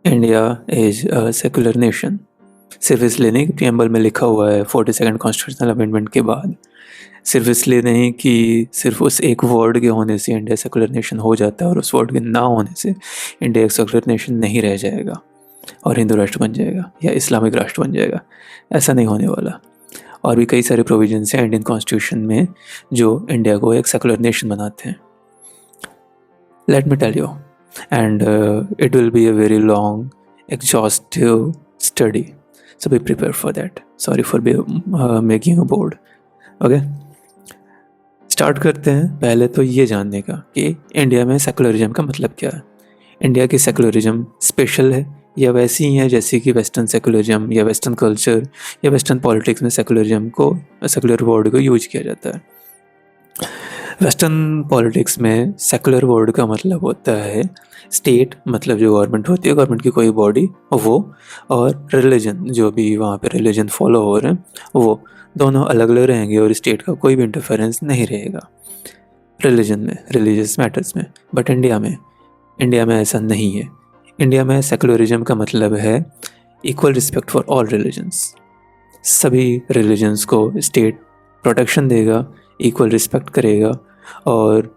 India is a secular nation. सिर्फ इसलिए नहीं कि प्रियम्बल में लिखा हुआ है 42nd कॉन्स्टिट्यूशनल अमेंडमेंट के बाद, सिर्फ इसलिए नहीं कि सिर्फ उस एक वर्ड के होने से इंडिया सेकुलर नेशन हो जाता है और उस वर्ड के ना होने से इंडिया एक सेकुलर नेशन नहीं रह जाएगा और हिंदू राष्ट्र बन जाएगा या इस्लामिक राष्ट्र बन जाएगा। ऐसा नहीं होने वाला। और भी कई सारे प्रोविजंस हैं इंडियन कॉन्स्टिट्यूशन में जो इंडिया को एक सेकुलर नेशन बनाते हैं। Let me tell you, and it will be a very long, exhaustive study. So be prepared for that. Sorry for making a board. Okay? Start करते हैं पहले तो ये जानने का कि इंडिया में सेकुलरिज्म का मतलब क्या है। इंडिया की सेकुलरिज्म स्पेशल है या वैसी ही है जैसे कि वेस्टर्न सेकुलरिज्म या वेस्टर्न कल्चर या वेस्टर्न पॉलिटिक्स में सेकुलरिज्म को, सेकुलर वर्ड को यूज किया जाता है। वेस्टर्न पॉलिटिक्स में सेकुलर वर्ड का मतलब होता है स्टेट, मतलब जो गवर्नमेंट होती है, गवर्नमेंट की कोई बॉडी वो, और रिलीजन, जो भी वहाँ पे रिलीजन फॉलो हो रहे हैं वो, दोनों अलग अलग रहेंगे और स्टेट का कोई भी इंटरफेरेंस नहीं रहेगा रिलीजन में, रिलीजियस मैटर्स में। बट इंडिया में ऐसा नहीं है। इंडिया में सेकुलरिज्म का मतलब है equal respect for all religions. सभी रिलीजन्स को स्टेट प्रोटेक्शन देगा, इक्वल रिस्पेक्ट करेगा और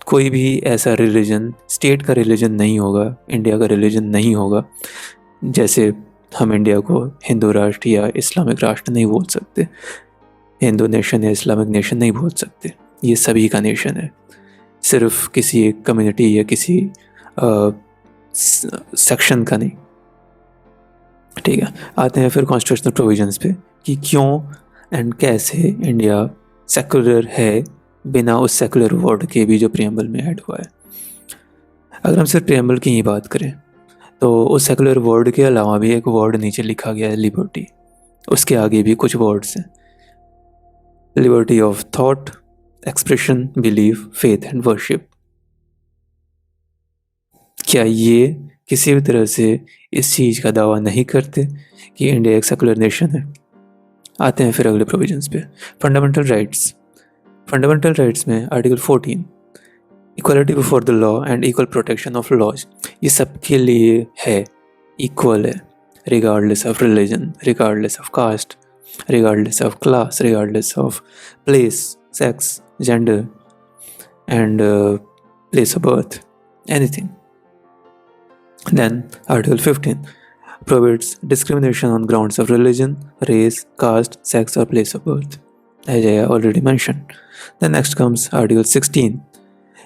कोई भी ऐसा रिलीजन, स्टेट का रिलीजन नहीं होगा, इंडिया का रिलीजन नहीं होगा। जैसे हम इंडिया को हिंदू राष्ट्र या इस्लामिक राष्ट्र नहीं बोल सकते, हिंदू नेशन या इस्लामिक नेशन नहीं बोल सकते। ये सभी का नेशन है, सिर्फ किसी एक कम्युनिटी या किसी सेक्शन का नहीं। ठीक है, आते हैं फिर कॉन्स्टिट्यूशनल प्रोविजंस पे कि क्यों एंड कैसे इंडिया सेकुलर है बिना उस सेकुलर वर्ड के भी जो प्रियम्बल में ऐड हुआ है। अगर हम सिर्फ प्रियम्बल की ही बात करें तो उस सेकुलर वर्ड के अलावा भी एक वर्ड नीचे लिखा गया है, लिबर्टी। उसके आगे भी कुछ वर्ड्स हैं, liberty of thought, expression, belief, faith and worship. क्या ये किसी भी तरह से इस चीज़ का दावा नहीं करते कि इंडिया एक सेकुलर नेशन है? आते हैं फिर अगले प्रोविजंस पे। फंडामेंटल राइट्स में article 14, equality before the law and equal protection of laws, ये सबके लिए है, इक्वल है, regardless of religion, regardless of caste, regardless of class, regardless of place, sex, gender and place of birth, anything. Then Article 15 prohibits discrimination on grounds of religion, race, caste, sex or place of birth, as I already mentioned. Then next comes Article 16,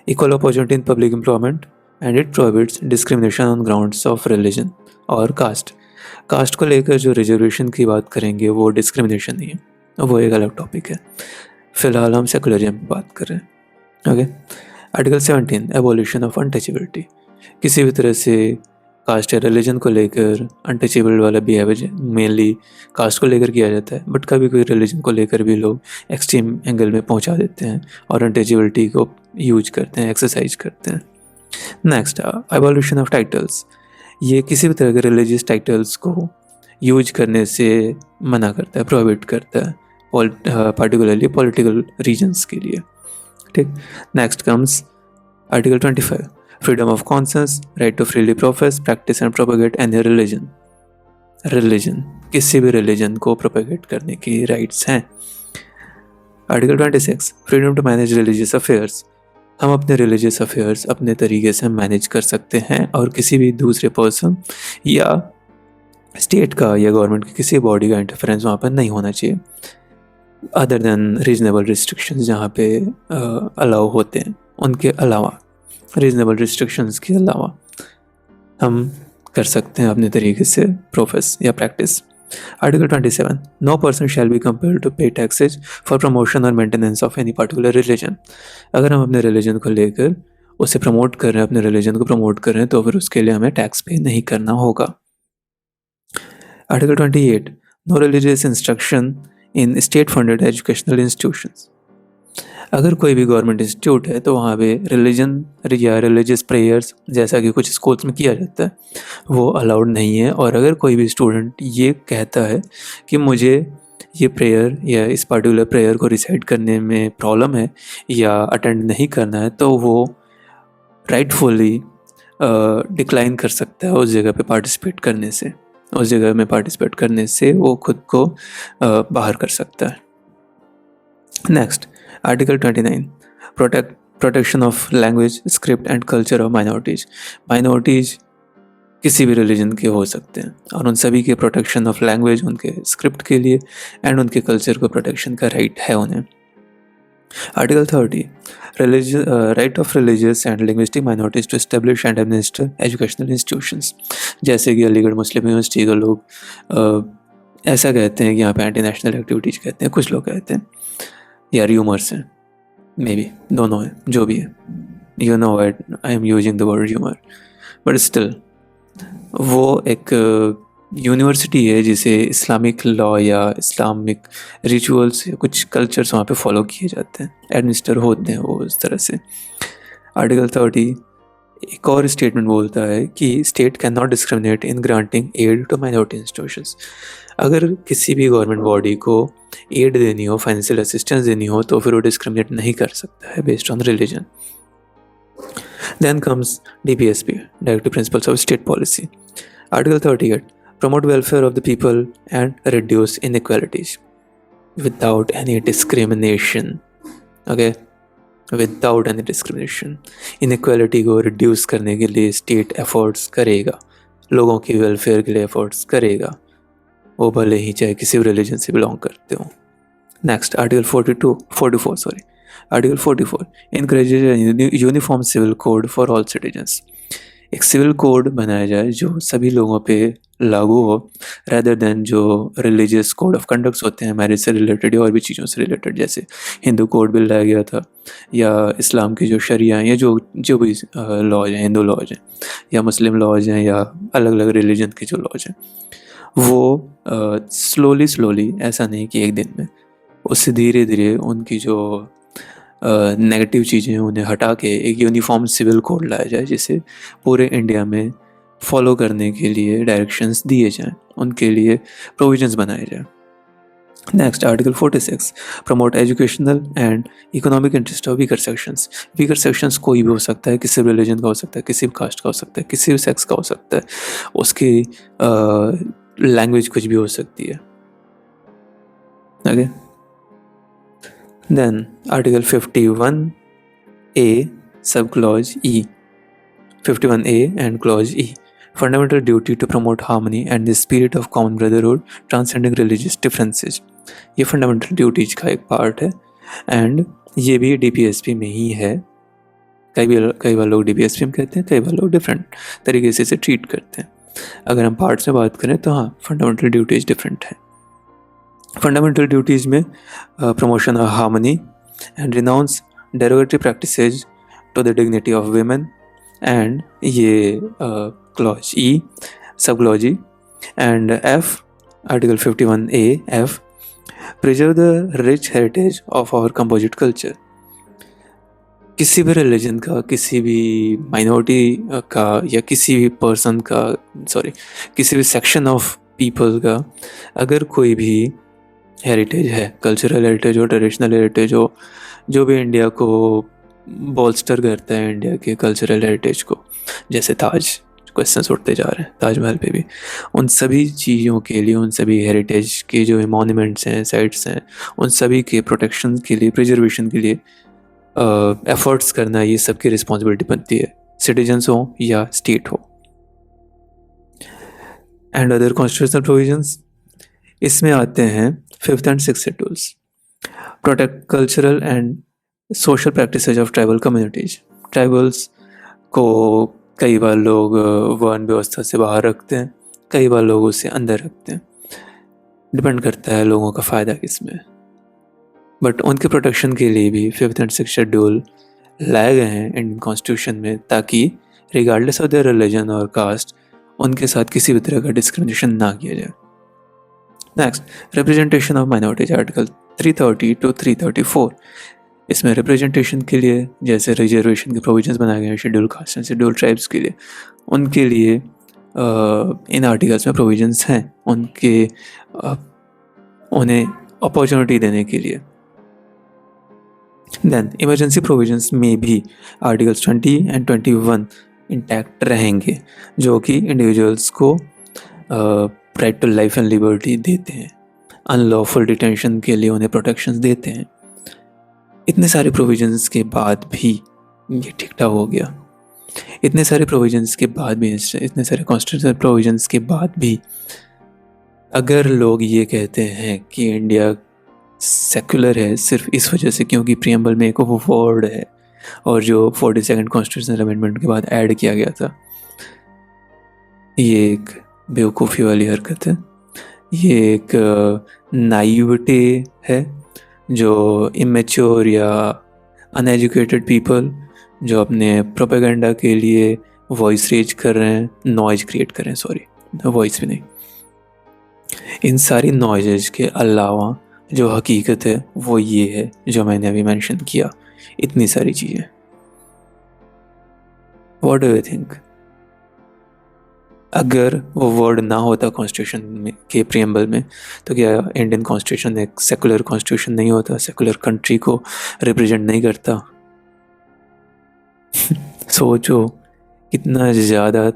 equal opportunity in public employment, and it prohibits discrimination on grounds of religion और caste. Cast को लेकर जो reservation की बात करेंगे वो discrimination नहीं है, वो एक अलग टॉपिक है। फिलहाल हम सेकुलरिज्म की बात कर रहे हैं। Okay, article 17, abolition of untouchability. किसी भी तरह से कास्ट या रिलीजन को लेकर अनटचेबल वाला बिहेवियर मेनली कास्ट को लेकर किया जाता है, बट कभी कोई रिलीजन को लेकर भी लोग एक्सट्रीम एंगल में पहुंचा देते हैं और अनटचेबिलिटी को यूज करते हैं, एक्सरसाइज करते हैं। Next, abolition of titles. ये किसी भी तरह के रिलीजियस टाइटल्स को यूज करने से मना करता है, प्रोहिबिट करता है, पार्टिकुलरली पॉलिटिकल रीजन्स के लिए। ठीक, next comes article 25, freedom of conscience, right to freely profess, practice and propagate any religion। Religion, किसी भी रिलीजन को प्रोपेगेट करने की राइट्स हैं। Article 26, freedom to manage religious affairs. हम अपने रिलीजियस अफेयर्स अपने तरीके से मैनेज कर सकते हैं और किसी भी दूसरे पर्सन या स्टेट का या गवर्नमेंट की किसी बॉडी का इंटरफेरेंस वहाँ पर नहीं होना चाहिए, अदर देन रीजनेबल रिस्ट्रिक्शंस जहाँ पे अलाउ होते हैं, उनके अलावा, रीजनेबल रिस्ट्रिक्शंस के अलावा हम कर सकते हैं अपने तरीके से प्रोफेस या practice. Article 27, no person shall be compelled to pay taxes for promotion और maintenance of any particular religion. अगर हम अपने रिलीजन को लेकर उसे प्रमोट कर रहे हैं, अपने रिलीजन को प्रमोट कर रहे हैं, तो फिर उसके लिए हमें टैक्स पे नहीं करना होगा। Article 28, no religious instruction in state funded educational institutions. अगर कोई भी गवर्नमेंट इंस्टीट्यूट है तो वहाँ पे रिलीजन या रिलीजियस प्रेयर्स जैसा कि कुछ स्कूल्स में किया जाता है वो अलाउड नहीं है। और अगर कोई भी स्टूडेंट ये कहता है कि मुझे ये प्रेयर या इस पार्टिकुलर प्रेयर को रिसाइट करने में प्रॉब्लम है या अटेंड नहीं करना है, तो वो राइटफुली डिक्लाइन कर सकता है उस जगह पे पार्टिसिपेट करने से, उस जगह में पार्टिसिपेट करने से वो खुद को बाहर कर सकता है। Next, article 29, protection of language, script and culture of minorities. Minorities किसी भी रिलीजन के हो सकते हैं और उन सभी के प्रोटेक्शन ऑफ लैंग्वेज, उनके स्क्रिप्ट के लिए एंड उनके कल्चर को प्रोटेक्शन का राइट है उन्हें। Article 30, right of religious and linguistic minorities to establish and administer educational institutions. जैसे कि अलीगढ़ मुस्लिम यूनिवर्सिटी के लोग ऐसा कहते हैं कि यहाँ पे एंटी नेशनल एक्टिविटीज कहते हैं, कुछ लोग कहते हैं, या र्यूमर्स हैं, मे बी दोनों हैं, जो भी है, you know I am using the word humour, but still वो एक यूनिवर्सिटी है जिसे इस्लामिक लॉ या इस्लामिक रिचुअल्स या कुछ कल्चर्स वहाँ पे फॉलो किए जाते हैं, एडमिनिस्टर होते हैं वो उस तरह से। आर्टिकल 30 एक और स्टेटमेंट बोलता है कि state cannot discriminate in granting aid to minority institutions. अगर किसी भी गवर्नमेंट बॉडी को एड देनी हो, फाइनेंशियल असिस्टेंस देनी हो, तो फिर वो डिस्क्रिमिनेट नहीं कर सकता है based on religion. Then comes DPSP, Directive Principles of State Policy. Article 38, promote welfare of the people and reduce inequalities without any discrimination. Okay, without any discrimination. Inequality को reduce करने के लिए state efforts करेगा, लोगों की welfare के लिए efforts करेगा, वो भले ही चाहे किसी भी religion से belong करते हो। Next, Article 44, sorry. Article 44 encourages a uniform civil code for all citizens. एक सिविल कोड बनाया जाए जो सभी लोगों पे लागू हो, rather than जो रिलीजियस कोड ऑफ कंडक्ट्स होते हैं मैरिज से रिलेटेड या और भी चीज़ों से रिलेटेड, जैसे हिंदू कोड बिल लाया गया था, या इस्लाम की जो शरिया हैं, या जो भी लॉज हैं, हिंदू लॉज हैं या मुस्लिम लॉज हैं या अलग अलग रिलीजन के जो लॉज हैं, वो स्लोली ऐसा नहीं कि एक दिन में, उससे धीरे धीरे उनकी जो नेगेटिव चीज़ें उन्हें हटा के एक यूनिफॉर्म सिविल कोड लाया जाए जिसे पूरे इंडिया में फॉलो करने के लिए डायरेक्शंस दिए जाएं, उनके लिए प्रोविजंस बनाए जाएं। Next, article 46, promote educational and economic interest of weaker sections. Weaker sections कोई भी हो सकता है, किसी भी रिलीजन का हो सकता है, किसी भी कास्ट का हो सकता है, किसी भी सेक्स का हो सकता है, उसकी लैंग्वेज कुछ भी हो सकती है। Okay, Then Article 51A subclause E, 51A and clause E, fundamental duty to promote harmony and the spirit of common brotherhood transcending religious differences. ये fundamental duties का एक part है and ये भी DPSP में ही है। कई बार लोग DPSP में कहते हैं, कई बार लोग different तरीके से इसे treat करते हैं। अगर हम parts में बात करें तो हाँ, fundamental duties different है। फंडामेंटल ड्यूटीज़ में promotion of harmony and renounce derogatory practices to the dignity of women, and ये clause E, sub clause E, and F, article 51A F, preserve the rich heritage of our composite culture. किसी भी religion का, किसी भी minority का या किसी भी पर्सन का, किसी भी सेक्शन ऑफ पीपल का अगर कोई भी हेरिटेज है, कल्चरल हेरिटेज हो, ट्रेडिशनल हेरिटेज हो, जो भी इंडिया को बोल्स्टर करता है, इंडिया के कल्चरल हेरिटेज को, जैसे ताज क्वेश्चंस उठते जा रहे हैं, ताजमहल पे भी, उन सभी चीज़ों के लिए, उन सभी हेरिटेज के जो मॉन्यूमेंट्स हैं, साइट्स हैं, उन सभी के प्रोटेक्शन के लिए, प्रिजर्वेशन के लिए एफर्ट्स करना, ये सबकी रिस्पॉन्सिबिलिटी बनती है, सिटीजन्स हो या स्टेट हो। एंड अदर कॉन्स्टिट्यूशनल प्रोविजंस, इसमें आते हैं 5th and 6th schedules. Protect cultural and social practices of tribal communities. Tribals को कई बार लोग वर्ण व्यवस्था से बाहर रखते हैं, कई बार लोग उसे अंदर रखते हैं, डिपेंड करता है लोगों का फ़ायदा किस में। बट उनके प्रोटेक्शन के लिए भी 5th and 6th शेड्यूल लाए गए हैं इंडियन कॉन्स्टिट्यूशन में, ताकि रिगार्डलेस ऑफ देयर रिलीजन और कास्ट उनके साथ किसी भी तरह का डिस्क्रिमिनेशन ना किया जाए। Next, representation of minorities, article 330 to 334। इसमें रिप्रेजेंटेशन के लिए जैसे रिजर्वेशन के प्रोविजंस बनाए गए हैं schedule caste and schedule tribes के लिए, उनके लिए इन आर्टिकल्स में प्रोविजंस हैं उन्हें अपॉर्चुनिटी देने के लिए। देन इमरजेंसी प्रोविजंस में भी आर्टिकल्स 20 and 21 इंटैक्ट रहेंगे, जो कि इंडिविजुअल्स को right to life and liberty देते हैं, अनलॉफुल डिटेंशन के लिए उन्हें प्रोटेक्शंस देते हैं। इतने सारे प्रोविजंस के बाद भी ये ठीक ठाक हो गया। इतने सारे प्रोविजंस के बाद भी, इतने सारे कॉन्स्टिट्यूशनल प्रोविजंस के बाद भी अगर लोग ये कहते हैं कि इंडिया सेक्युलर है सिर्फ इस वजह से क्योंकि प्रियम्बल में एक वर्ड है और जो 42nd कॉन्स्टिट्यूशनल अमेंडमेंट के बाद ऐड किया गया था, ये एक बेवकूफ़ी वाली हरकत है। ये एक नाइविटी है जो इमेच्योर या अनएजुकेटेड पीपल जो अपने प्रोपेगेंडा के लिए वॉइस रेज कर रहे हैं, नॉइज क्रिएट कर रहे हैं, सॉरी वॉइस भी नहीं, इन सारी नॉइजेज के अलावा जो हकीकत है वो ये है जो मैंने अभी मेंशन किया, इतनी सारी चीज़ें। What do you think? अगर वो वर्ड ना होता कॉन्स्टिट्यूशन में के प्रियम्बल में तो क्या इंडियन कॉन्स्टिट्यूशन एक सेकुलर कॉन्स्टिट्यूशन नहीं होता, सेकुलर कंट्री को रिप्रेजेंट नहीं करता? सोचो कितना ज़्यादा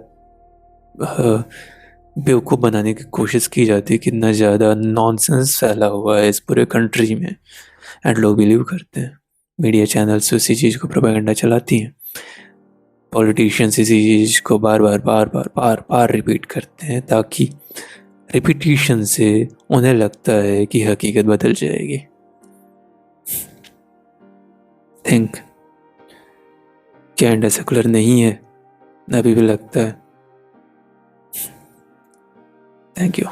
बेवकूफ़ बनाने की कोशिश की जाती है, कितना ज़्यादा नॉनसेंस फैला हुआ है इस पूरे कंट्री में, एंड लोग बिलीव करते हैं। मीडिया चैनल्स उसी चीज़ को प्रोपेगेंडा चलाती हैं, पॉलिटिशियंस इसी चीज़ को बार बार रिपीट करते हैं ताकि रिपीटिशन से उन्हें लगता है कि हकीकत बदल जाएगी। थिंक, क्या इंडिया सेकुलर नहीं है? अभी भी लगता है? Thank you.